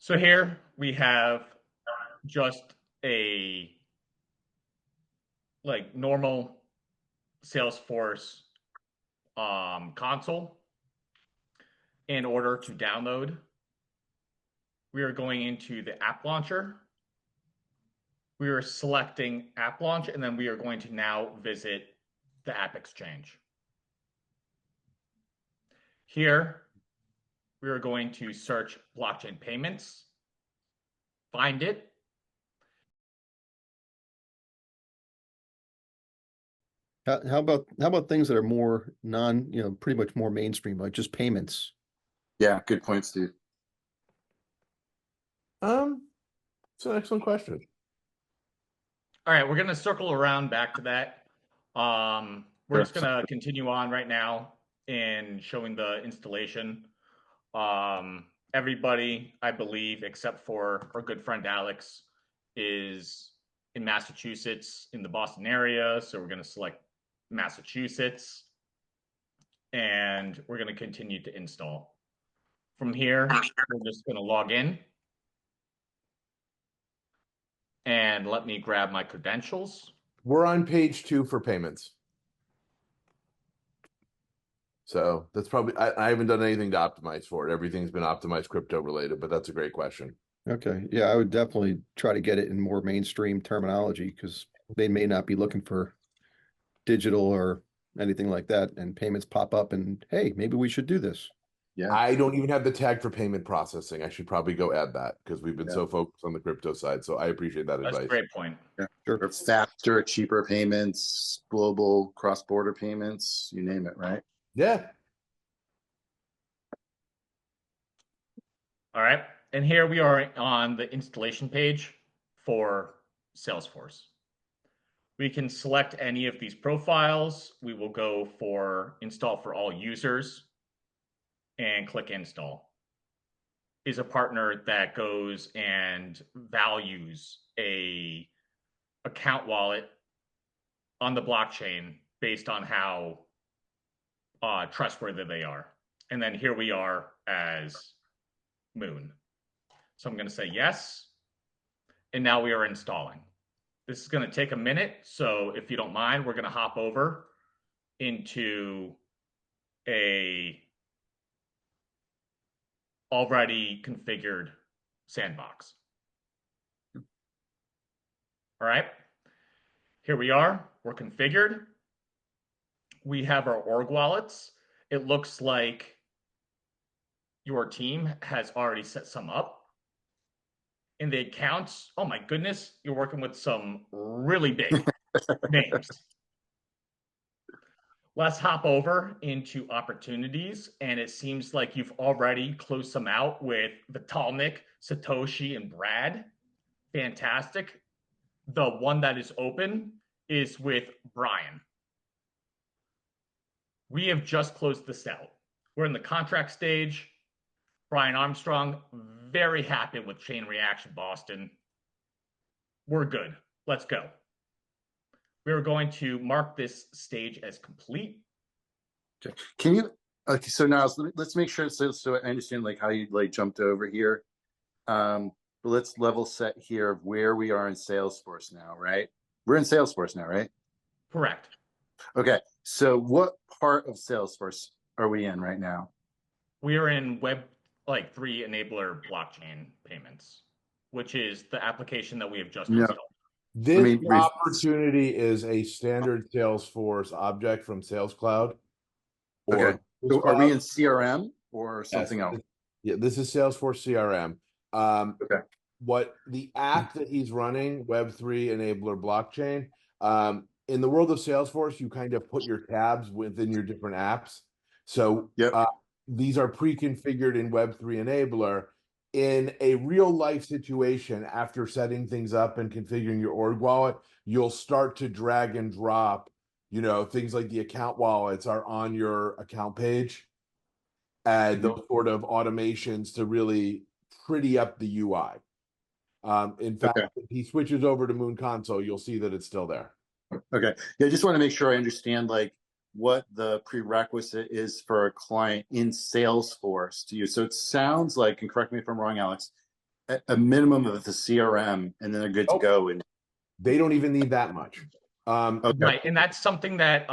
So here we have just a normal Salesforce console. In order to download, we are going into the app launcher. We are selecting app launch, and then we are going to now visit the app exchange. Here, we are going to search blockchain payments, find it. How about things that are more pretty much more mainstream, like just payments? Yeah, good point, Steve. It's an excellent question. All right, we're going to circle around back to that. We're Sure. just going to continue on right now in showing the installation. Everybody, I believe, except for our good friend Alex, is in Massachusetts in the Boston area. So we're going to select Massachusetts, and we're going to continue to install. From here, we're just going to log in. And let me grab my credentials. We're on page 2 for payments. So that's probably, I haven't done anything to optimize for it. Everything's been optimized crypto related, but that's a great question. Okay. Yeah, I would definitely try to get it in more mainstream terminology because they may not be looking for digital or anything like that. And payments pop up and hey, maybe we should do this. Yeah. I don't even have the tag for payment processing. I should probably go add that because we've been Yeah. so focused on the crypto side. So I appreciate that That's advice. a great point. Yeah. Sure. Or faster, cheaper payments, global cross-border payments, you name it, right? Yeah. All right. And here we are on the installation page for Salesforce. We can select any of these profiles. We will go for install for all users and click install. Is a partner that goes and values a account wallet on the blockchain based on how trustworthy they are. And then here we are as Moon. So I'm going to say yes. And now we are installing. This is going to take a minute. So if you don't mind, we're going to hop over into a already configured sandbox. All right. Here we are. We're configured. We have our org wallets. It looks like your team has already set some up. In the accounts, oh my goodness, you're working with some really big names. Let's hop over into opportunities, and it seems like you've already closed some out with Vitalnik, Satoshi, and Brad. Fantastic. The one that is open is with Brian. We have just closed this out. We're in the contract stage. Brian Armstrong, very happy with Chain Reaction Boston. We're good. Let's go. We're going to mark this stage as complete. Okay. Can you, okay, so now let's make sure, so I understand like how you like jumped over here. But let's level set here of where we are in Salesforce now, right? We're in Salesforce now, right? Correct. Okay, so what part of Salesforce are we in right now? We are in Web 3 enabler blockchain payments, which is the application that we have just installed. This opportunity is a standard Salesforce object from Sales Cloud. Okay. So are we in CRM or something else? Yeah, this is Salesforce CRM. Okay. What the app that he's running, Web3 enabler blockchain, in the world of Salesforce, you kind of put your tabs within your different apps. So these are pre-configured in Web3 enabler. In a real life situation, after setting things up and configuring your org wallet, you'll start to drag and drop, things like the account wallets are on your account page. Add those sort of automations to really pretty up the UI. In fact, if he switches over to Moon Console, you'll see that it's still there. Okay. Yeah, I just want to make sure I understand like what the prerequisite is for a client in Salesforce to use. So it sounds like, and correct me if I'm wrong, Alex, a minimum of the CRM, and then they're good to Oh, go. And they don't even need that much. okay, Right, and that's something that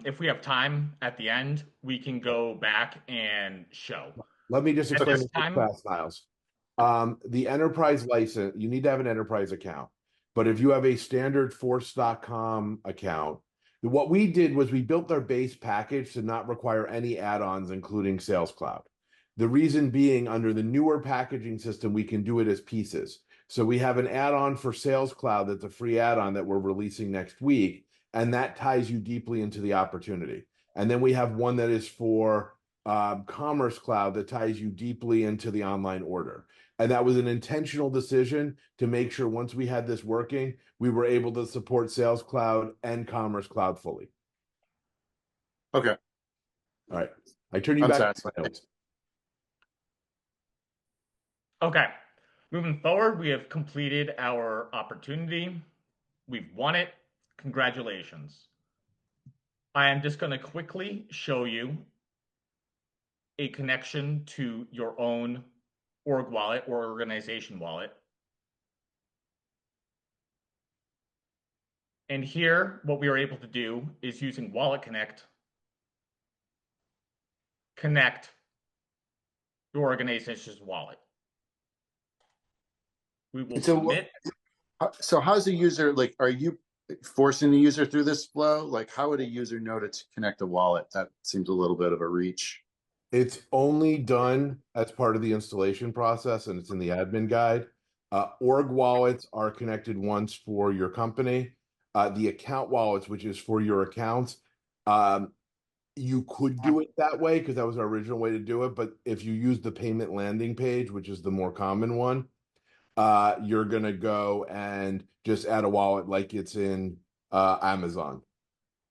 if we have time at the end, we can go back and show. Let me just At explain this this time, fast, Niles. The enterprise license, you need to have an enterprise account. But if you have a standard force.com account, what we did was we built our base package to not require any add-ons, including Sales Cloud. The reason being, under the newer packaging system, we can do it as pieces. So we have an add-on for Sales Cloud that's a free add-on that we're releasing next week, and that ties you deeply into the opportunity. And then we have one that is for Commerce Cloud that ties you deeply into the online order. And that was an intentional decision to make sure once we had this working, we were able to support Sales Cloud and Commerce Cloud fully. okay, All right. I turn you I'm back to satisfied. my notes. okay. Moving forward, we have completed our opportunity. We've won it. Congratulations. I am just going to quickly show you a connection to your own org wallet or organization wallet. And here, what we are able to do is using Wallet Connect, connect your organization's wallet. We will submit. So how's the user, like, are you forcing the user through this flow? Like, how would a user know to connect a wallet? That seems a little bit of a reach. It's only done as part of the installation process, and it's in the admin guide. Org wallets are connected once for your company. The account wallets, which is for your accounts, you could do it that way because that was our original way to do it. But if you use the payment landing page, which is the more common one, you're gonna go and just add a wallet like it's in Amazon.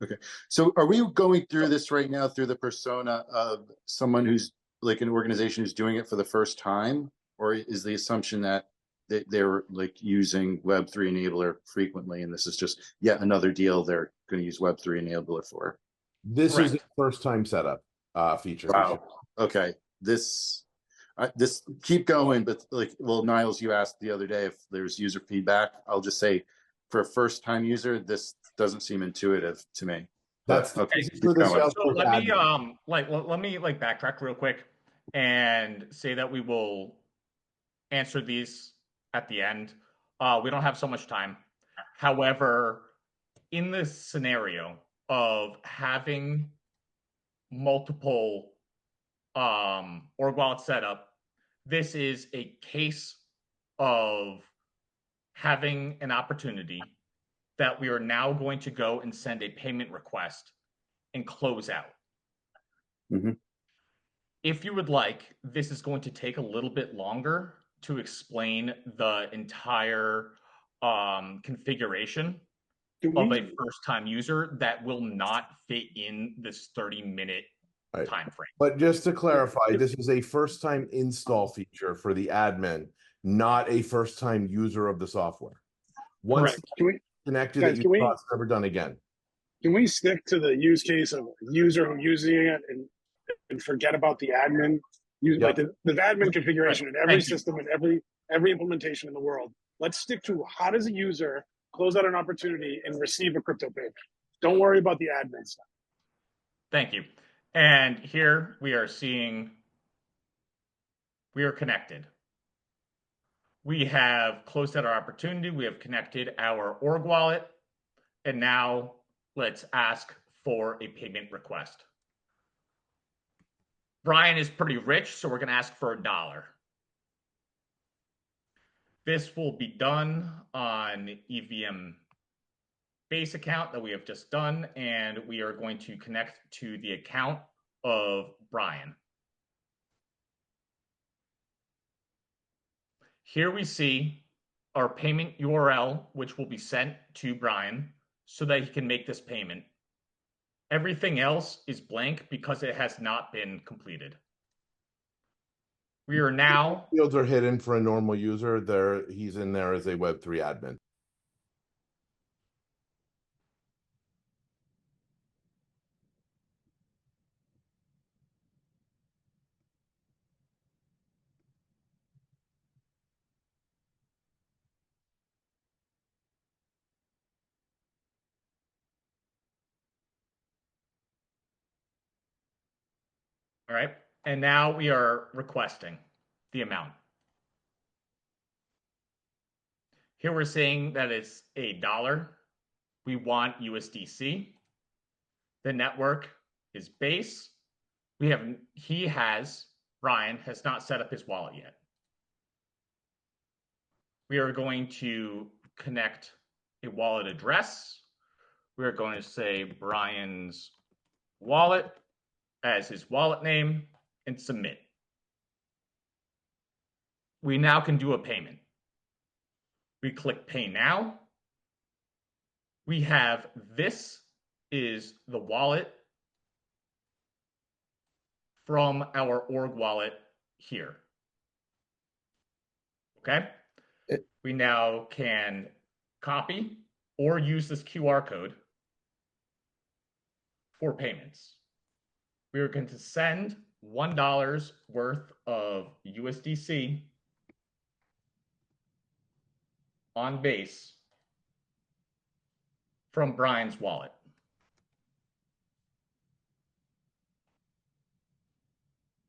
Okay. So are we going through this right now through the persona of someone who's like an organization who's doing it for the first time? Or is the assumption that they're like using Web3 enabler frequently, and this is just yet another deal they're going to use Web3 enabler for? This is the Correct. first time setup feature. Wow. Okay. This keep going, but like, well, Niles, you asked the other day if there's user feedback. I'll just say, for a first time user, this doesn't seem intuitive to me. That's But okay, this is keep for the going. So Salesforce let me admin. let me backtrack real quick and say that we will answer these at the end. We don't have so much time. However, in this scenario of having multiple org wallet setup, this is a case of having an opportunity that we are now going to go and send a payment request and close out. Mhm. If you would like, this is going to take a little bit longer to explain the entire configuration of a first-time user that will not fit in this 30-minute Right. time frame. But just to clarify, this is a first time install feature for the admin, not a first time user of the software. Once Correct. Can we, connected, guys, it can we it's never done again. can we stick to the use case of a user who's using it and forget about the admin? Use Yep. like the admin configuration in every Thank you. system and every implementation in the world. Let's stick to how does a user close out an opportunity and receive a crypto payment. Don't worry about the admin stuff. Thank you. And here we are seeing we are connected. We have closed out our opportunity. We have connected our org wallet. And now let's ask for a payment request. Brian is pretty rich, so we're going to ask for $1. This will be done on EVM base account that we have just done, and we are going to connect to the account of Brian. Here we see our payment URL, which will be sent to Brian so that he can make this payment. Everything else is blank because it has not been completed. We are now Fields are hidden for a normal user. He's in there as a Web3 admin. All right. And now we are requesting the amount. Here we're saying that it's $1. We want USDC. The network is base. Brian has not set up his wallet yet. We are going to connect a wallet address. We're going to say Brian's wallet as his wallet name and submit. We now can do a payment. We click pay now. We have this is the wallet from our org wallet here. Okay. We now can copy or use this QR code for payments. We are going to send $1 worth of USDC on base from Brian's wallet.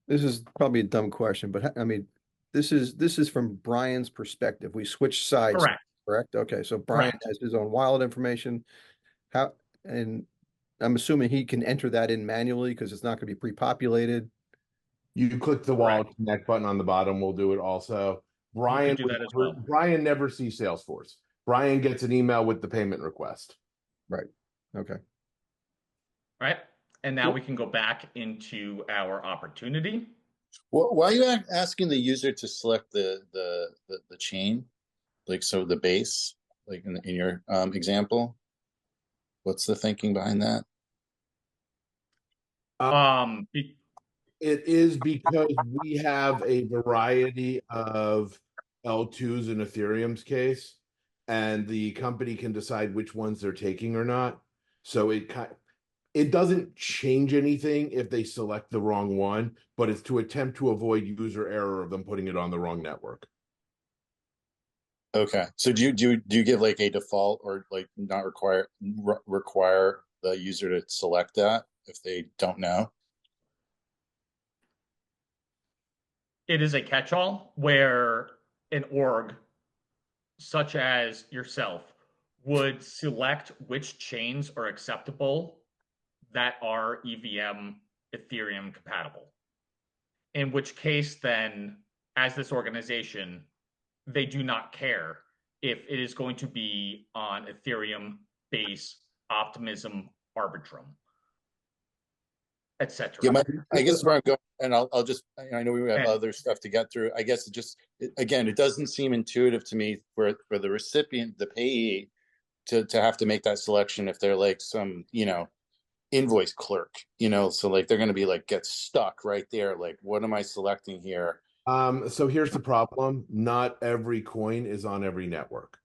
This is probably a dumb question, but I mean, this is from Brian's perspective. We switch sides. Correct. Okay. So Brian has his own wallet information. And I'm assuming he can enter that in manually because it's not going to be pre-populated. You click the wallet connect button on the bottom. We'll do it also. Brian do that as well. Brian never sees Salesforce. Brian gets an email with the payment request. Right. Okay. Right. And now we can go back into our opportunity. Well, why are you asking the user to select the chain? Like, so the base, like in your example, what's the thinking behind that? It is because we have a variety of L2s in Ethereum's case, and the company can decide which ones they're taking or not. So it doesn't change anything if they select the wrong one, but it's to attempt to avoid user error of them putting it on the wrong network. Okay. So do you give like a default or like not require the user to select that if they don't know? It is a catch-all where an org such as yourself would select which chains are acceptable that are EVM Ethereum compatible. In which case, then, as this organization, they do not care if it is going to be on Ethereum, Base, Optimism, Arbitrum, etc. Yeah, I guess where I'm going, and I'll just, I know we have other stuff to get through. I guess again, it doesn't seem intuitive to me for the recipient, the payee, to have to make that selection if they're like some, invoice clerk, so like they're going to be like, get stuck right there. Like, what am I selecting here? So here's the problem. Not every coin is on every network.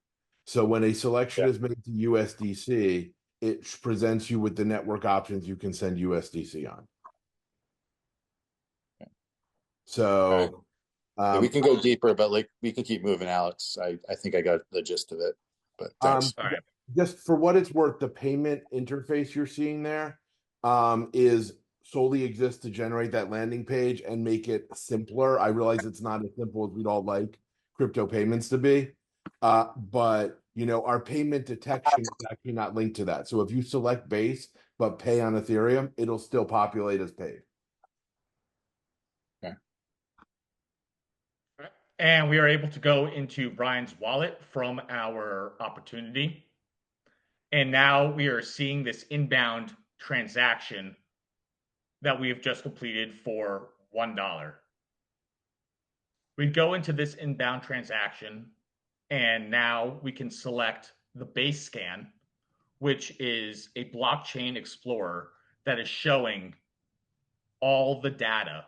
So when a selection is made to USDC, it presents you with the network options you can send USDC on. So we can go deeper, but like we can keep moving, Alex. I think I got the gist of it. But thanks. All right. Just for what it's worth, the payment interface you're seeing there is solely exists to generate that landing page and make it simpler. I realize it's not as simple as we'd all like crypto payments to be, but our payment detection is actually not linked to that. So if you select base but pay on Ethereum, it'll still populate as paid. Okay. And we are able to go into Brian's wallet from our opportunity. And now we are seeing this inbound transaction that we have just completed for $1. We go into this inbound transaction, and now we can select the base scan, which is a blockchain explorer that is showing all the data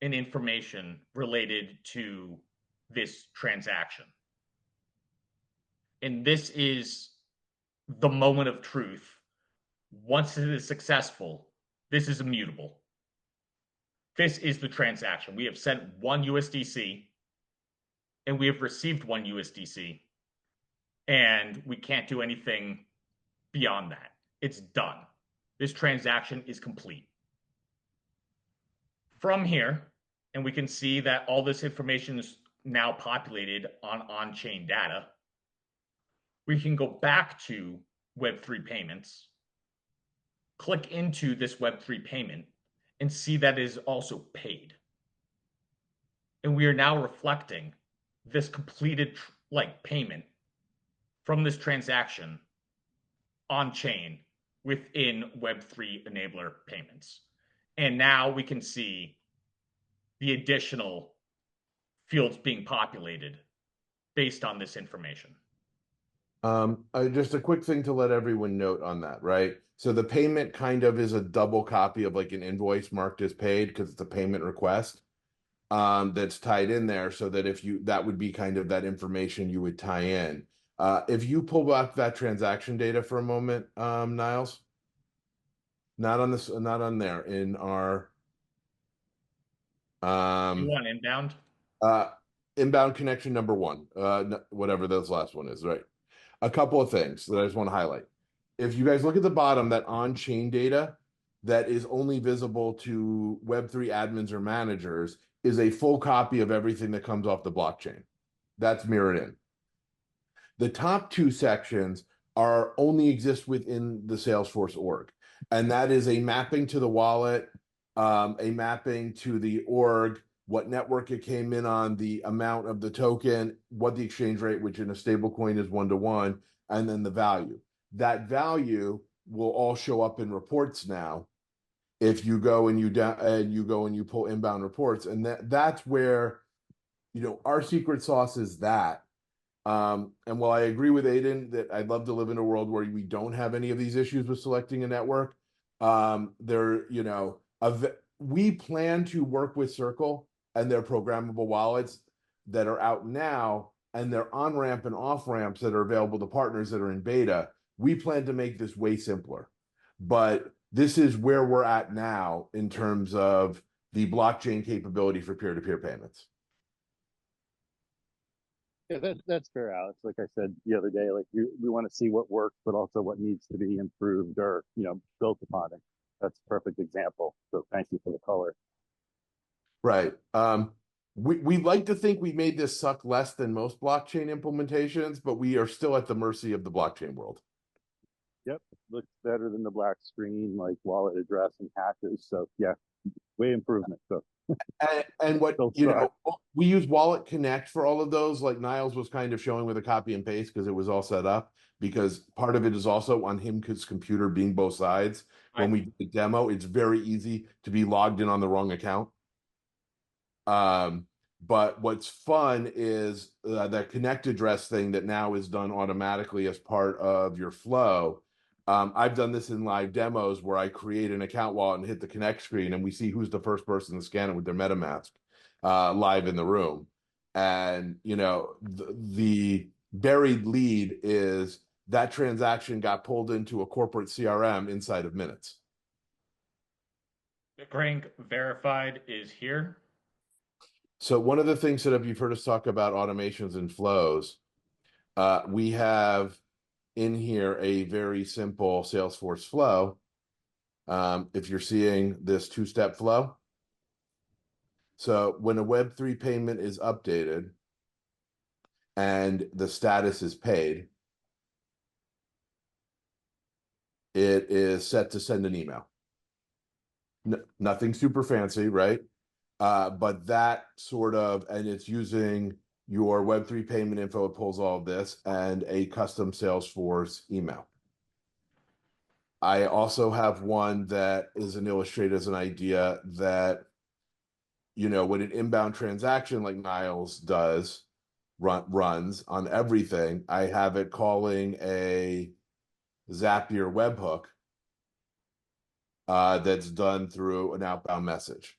and information related to this transaction. And this is the moment of truth. Once it is successful, this is immutable. This is the transaction. We have sent 1 USDC and we have received 1 USDC, and we can't do anything beyond that. It's done. This transaction is complete. From here, and we can see that all this information is now populated on-chain data. We can go back to Web3 payments, click into this Web3 payment, and see that it is also paid. And we are now reflecting this completed payment from this transaction on chain within Web3 enabler payments. And now we can see the additional fields being populated based on this information. Just a quick thing to let everyone note on that, right? So the payment kind of is a double copy of like an invoice marked as paid because it's a payment request that's tied in there, so that that would be kind of that information you would tie in. If you pull up that transaction data for a moment, Niles, not on there in our You want inbound? Inbound connection number 1, whatever this last one is, right? A couple of things that I just want to highlight. If you guys look at the bottom, that on-chain data that is only visible to Web3 admins or managers is a full copy of everything that comes off the blockchain. That's mirrored in. The top 2 sections only exist within the Salesforce org, and that is a mapping to the wallet, a mapping to the org, what network it came in on, the amount of the token, what the exchange rate, which in a stablecoin is 1-to-1, and then the value. That value will all show up in reports now. If you go and you pull inbound reports, and that's where, our secret sauce is that. And while I agree with Aiden that I'd love to live in a world where we don't have any of these issues with selecting a network, we plan to work with Circle and their programmable wallets that are out now, and their on-ramp and off-ramps that are available to partners that are in beta. We plan to make this way simpler. But this is where we're at now in terms of the blockchain capability for peer-to-peer payments. Yeah, that's fair, Alex. Like I said the other day, we want to see what works, but also what needs to be improved or built upon it. That's a perfect example. So thank you for the color. Right. We like to think we made this suck less than most blockchain implementations, but we are still at the mercy of the blockchain world. Yep, looks better than the black screen, like wallet address and hashes. So yeah, way improvement. So and what we use Wallet Connect for all of those, like Niles was kind of showing with a copy and paste because it was all set up, because part of it is also on his computer being both sides. Right. When we do the demo, it's very easy to be logged in on the wrong account. But what's fun is that connect address thing that now is done automatically as part of your flow. I've done this in live demos where I create an account wallet and hit the connect screen, and we see who's the first person to scan it with their MetaMask live in the room. And, the buried lead is that transaction got pulled into a corporate CRM inside of minutes. Bitcoin verified is here. So one of the things that you've heard us talk about automations and flows, we have in here a very simple Salesforce flow. If you're seeing this 2-step flow. So when a Web3 payment is updated and the status is paid, it is set to send an email. Nothing super fancy, right? But that sort of, and it's using your Web3 payment info, it pulls all of this, and a custom Salesforce email. I also have one that is an illustrated as an idea that, when an inbound transaction like Niles does runs on everything, I have it calling a Zapier webhook that's done through an outbound message.